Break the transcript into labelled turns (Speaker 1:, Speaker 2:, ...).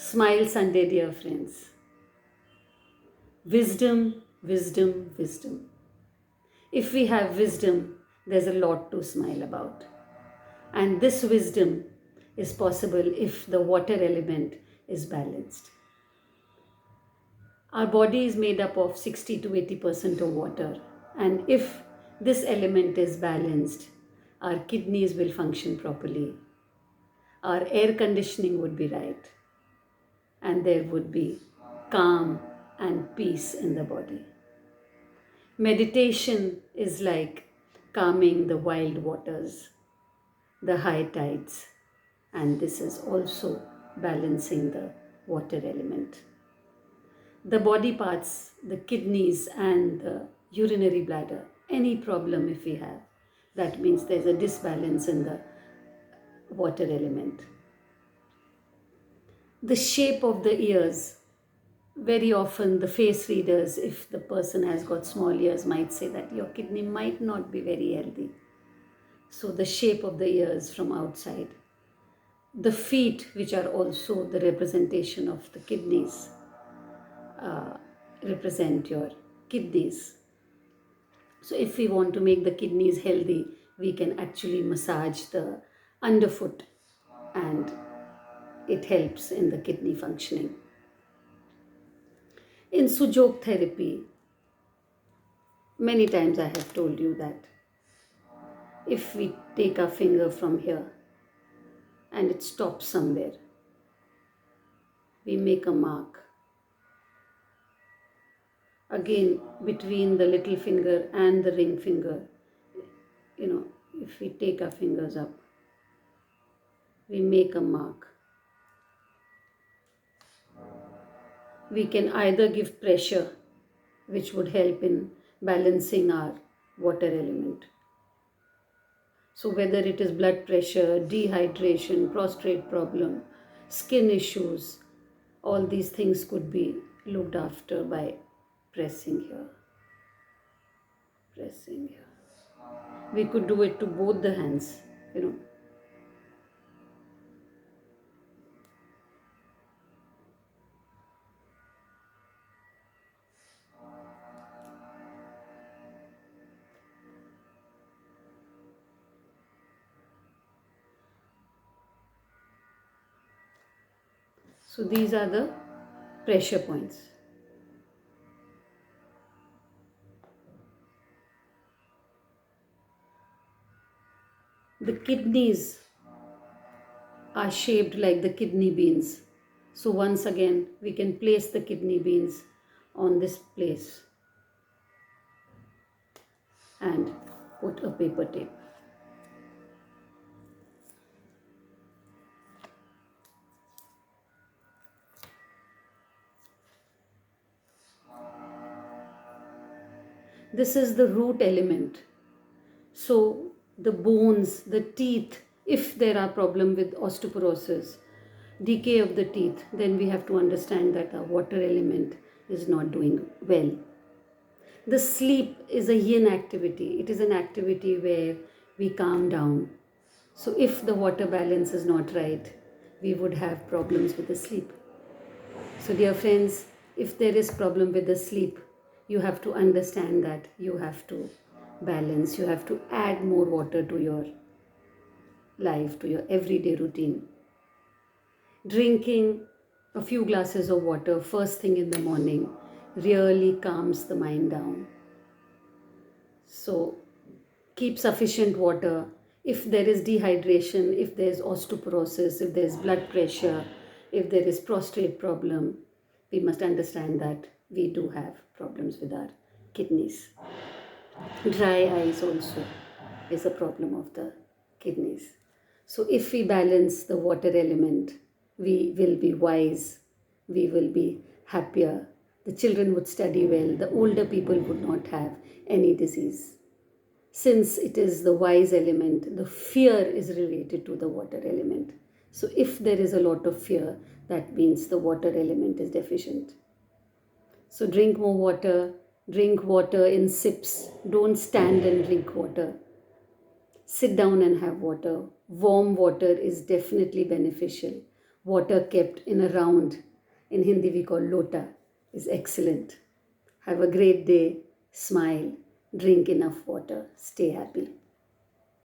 Speaker 1: Smile Sunday, dear friends. Wisdom, wisdom, wisdom. If we have wisdom, there's a lot to smile about. And this wisdom is possible if the water element is balanced. Our body is made up of 60 to 80% of water. And if this element is balanced, our kidneys will function properly. Our air conditioning would be right. And there would be calm and peace in the body. Meditation is like calming the wild waters, the high tides, and this is also balancing the water element. The body parts, the kidneys and the urinary bladder, any problem if we have, that means there's a disbalance in the water element. The shape of the ears, very often the face readers, if the person has got small ears, might say that your kidney might not be very healthy. So the shape of the ears from outside. The feet, which are also the representation of the kidneys, represent your kidneys. So if we want to make the kidneys healthy, we can actually massage the underfoot and it helps in the kidney functioning. In Sujok therapy, many times I have told you that if we take our finger from here and it stops somewhere, we make a mark. Again, between the little finger and the ring finger, if we take our fingers up, we make a mark. We can either give pressure, which would help in balancing our water element. So whether it is blood pressure, dehydration, prostate problem, skin issues, all these things could be looked after by pressing here, pressing here. We could do it to both the hands, So these are the pressure points. The kidneys are shaped like the kidney beans. So once again, we can place the kidney beans on this place and put a paper tape. This is the root element. So the bones, the teeth, if there are problems with osteoporosis, decay of the teeth, then we have to understand that the water element is not doing well. The sleep is a yin activity. It is an activity where we calm down. So if the water balance is not right, we would have problems with the sleep. So dear friends, if there is problem with the sleep, you have to understand that you have to balance, you have to add more water to your life, to your everyday routine. Drinking a few glasses of water first thing in the morning really calms the mind down. So keep sufficient water. If there is dehydration, if there is osteoporosis, if there is blood pressure, if there is prostate problem, we must understand that we do have problems with our kidneys. Dry eyes also is a problem of the kidneys. So if we balance the water element, we will be wise, we will be happier, the children would study well, the older people would not have any disease. Since it is the wise element, the fear is related to the water element. So if there is a lot of fear, that means the water element is deficient. So drink more water, drink water in sips. Don't stand and drink water. Sit down and have water. Warm water is definitely beneficial. water kept in a round, in Hindi we call lota, is excellent. Have a great day, smile, drink enough water, stay happy.